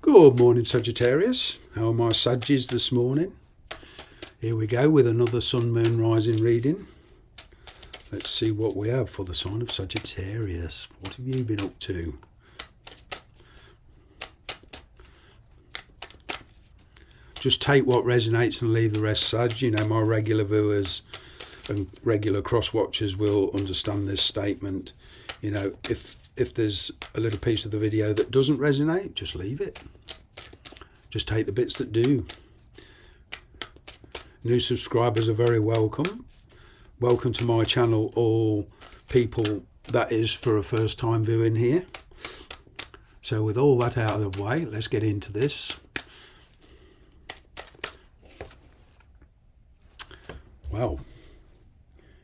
Good morning, Sagittarius. How are my Saggies this morning? Here we go with another Sun, Moon, Rising reading. Let's see what we have for the sign of Sagittarius. What have you been up to? Just take what resonates and leave the rest, Sag. You know, my regular viewers and regular cross-watchers will understand this statement. You know, if there's a little piece of the video that doesn't resonate, just leave it. Just take the bits that do. New subscribers are very welcome. Welcome to my channel, all people that is for a first time viewing here. So with all that out of the way, let's get into this. Well,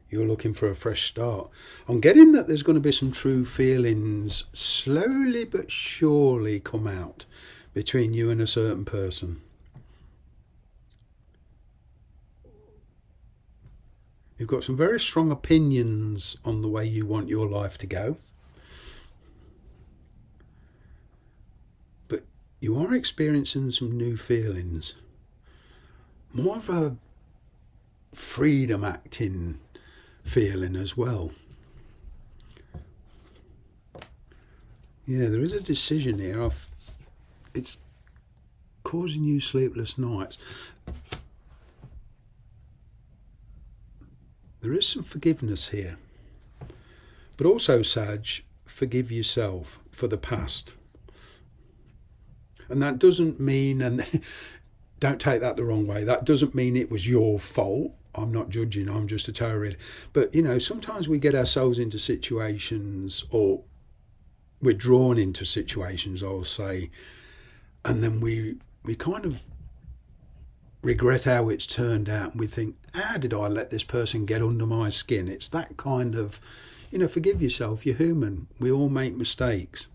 you're looking for a fresh start. I'm getting that there's going to be some true feelings slowly but surely come out between you and a certain person. You've got some very strong opinions on the way you want your life to go. But you are experiencing some new feelings. More of a freedom acting feeling as well. Yeah, there is a decision here. It's causing you sleepless nights. There is some forgiveness here. But also, Sag, forgive yourself for the past. And that doesn't mean, and don't take that the wrong way, that doesn't mean it was your fault. I'm not judging, I'm just a tarot reader. But, you know, sometimes we get ourselves into situations, or we're drawn into situations, I'll say, and then we kind of regret how it's turned out, and we think, how did I let this person get under my skin? It's that kind of, you know, forgive yourself, you're human, we all make mistakes.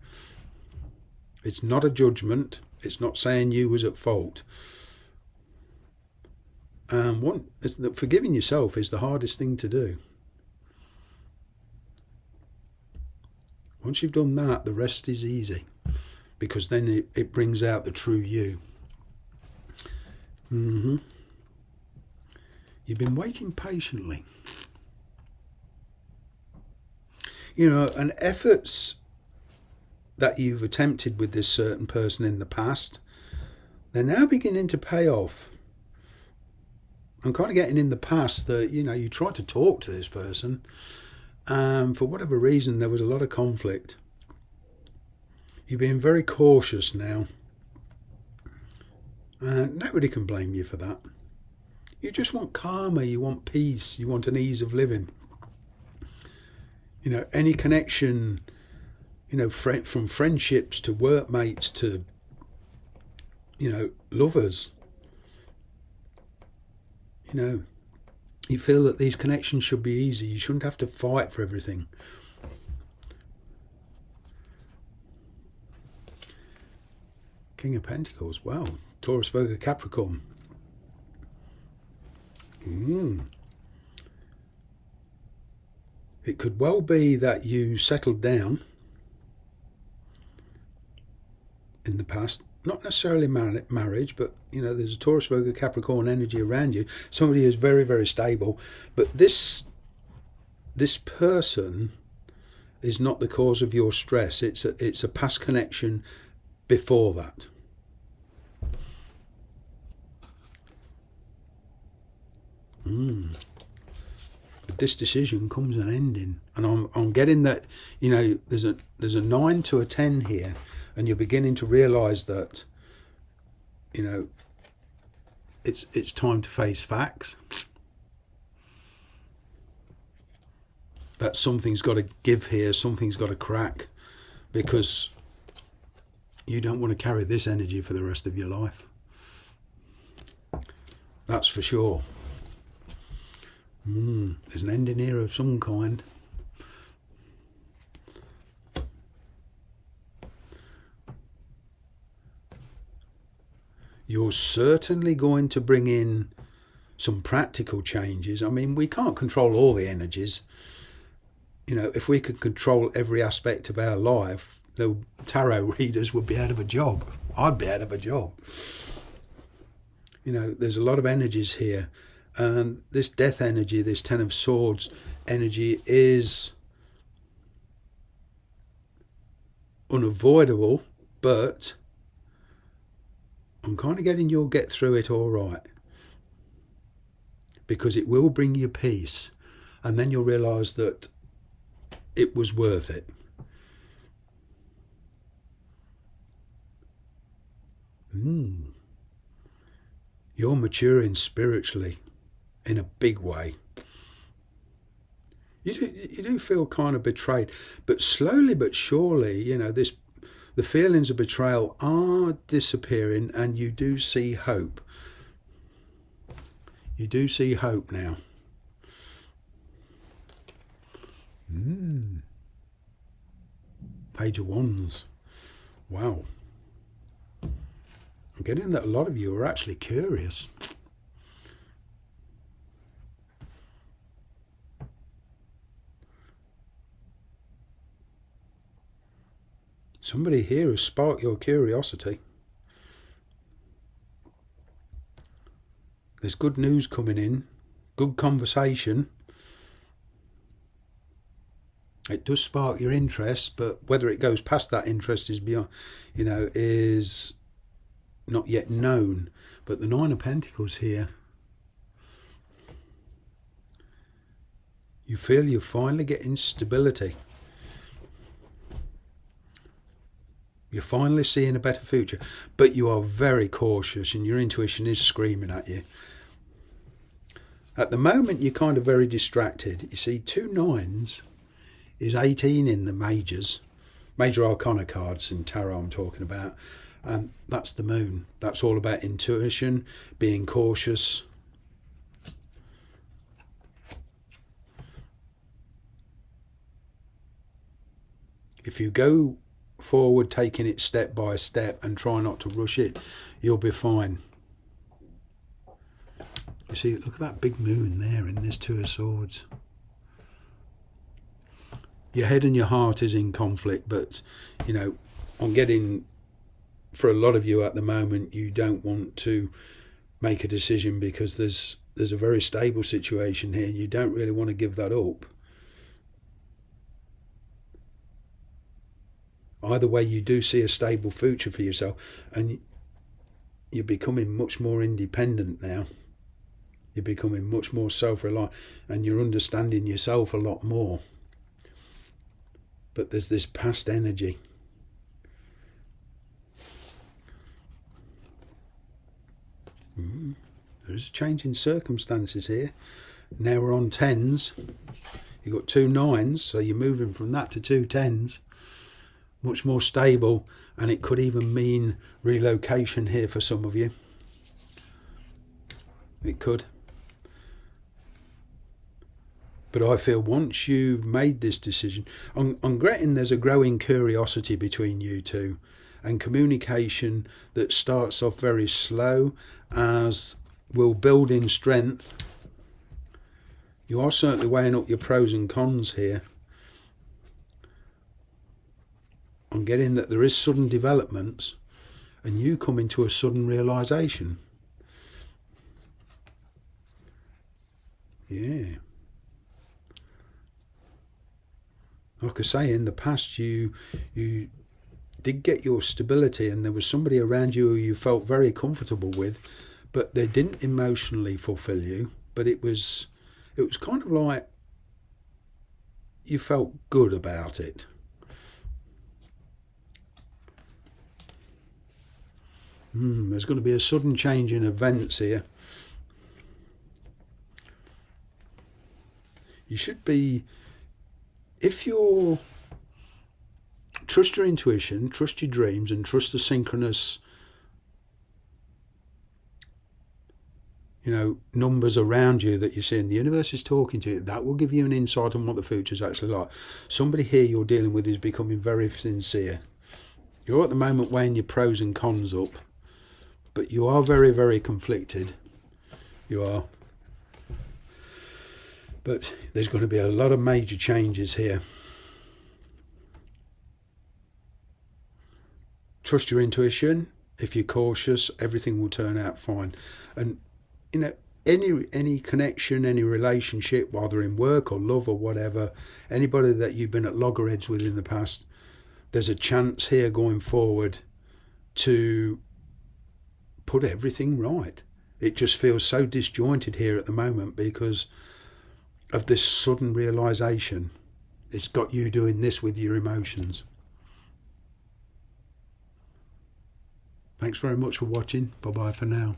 It's not a judgment, it's not saying you was at fault. Forgiving yourself is the hardest thing to do. Once you've done that, the rest is easy, because then it brings out the true you. You've been waiting patiently. You know, and efforts that you've attempted with this certain person in the past, they're now beginning to pay off. I'm kind of getting in the past that, you know, you tried to talk to this person, for whatever reason there was a lot of conflict. You're being very cautious now, and nobody can blame you for that. You just want karma, you want peace, you want an ease of living. You know, any connection, you know, from friendships to workmates to, you know, lovers. You know, you feel that these connections should be easy. You shouldn't have to fight for everything. King of Pentacles, wow. Taurus, Virgo, Capricorn. It could well be that you settled down in the past. Not necessarily marriage, but, you know, there's a Taurus, Virgo, Capricorn energy around you. Somebody who's very, very stable. But this person is not the cause of your stress. It's a past connection before that. With this decision comes an ending, and I'm getting that, you know, there's a 9 to a 10 here. And you're beginning to realise that, you know, it's time to face facts. That something's got to give here, something's got to crack, because you don't want to carry this energy for the rest of your life. That's for sure. There's an ending here of some kind. You're certainly going to bring in some practical changes. I mean, we can't control all the energies. You know, if we could control every aspect of our life, the tarot readers would be out of a job. I'd be out of a job. You know, there's a lot of energies here. And this death energy, this Ten of Swords energy is unavoidable, but I'm kind of getting you'll get through it all right. Because it will bring you peace. And then you'll realise that it was worth it. You're maturing spiritually in a big way. You do feel kind of betrayed, but slowly but surely, you know, the feelings of betrayal are disappearing, and you do see hope. You do see hope now. Page of Wands. Wow. I'm getting that a lot of you are actually curious. Somebody here has sparked your curiosity. There's good news coming in, good conversation. It does spark your interest, but whether it goes past that interest is beyond, you know, is not yet known. But the Nine of Pentacles here, you feel you're finally getting stability. You're finally seeing a better future, but you are very cautious and your intuition is screaming at you. At the moment, you're kind of very distracted. You see, 2 9s is 18 in the major arcana cards in tarot I'm talking about. And that's the moon. That's all about intuition, being cautious. If you go forward, taking it step by step and try not to rush it, you'll be fine. You see, look at that big moon there in this 2 of Swords. Your head and your heart is in conflict, but, you know, I'm getting, for a lot of you at the moment, you don't want to make a decision because there's a very stable situation here. You don't really want to give that up. Either way, you do see a stable future for yourself, and you're becoming much more independent now. You're becoming much more self-reliant, and you're understanding yourself a lot more. But there's this past energy. There's a change in circumstances here. Now we're on 10s. You've got 2 9s, so you're moving from that to 2 10s. Much more stable, and it could even mean relocation here for some of you. It could. But I feel once you've made this decision, I'm getting there's a growing curiosity between you two, and communication that starts off very slow as will build in strength. You are certainly weighing up your pros and cons here. I'm getting that there is sudden developments and you come into a sudden realisation. Yeah. Like I say, in the past you did get your stability and there was somebody around you who you felt very comfortable with, but they didn't emotionally fulfill you, but it was kind of like you felt good about it. There's going to be a sudden change in events here. You should be, if you're, trust your intuition, trust your dreams, and trust the synchronous, numbers around you that you're seeing. The universe is talking to you. That will give you an insight on what the future's actually like. Somebody here you're dealing with is becoming very sincere. You're at the moment weighing your pros and cons up, but you are very, very conflicted. You are. But there's going to be a lot of major changes here. Trust your intuition. If you're cautious, everything will turn out fine. And you know, any connection, any relationship, whether in work or love or whatever, anybody that you've been at loggerheads with in the past, there's a chance here going forward to put everything right. It just feels so disjointed here at the moment because of this sudden realisation. It's got you doing this with your emotions. Thanks very much for watching. Bye-bye for now.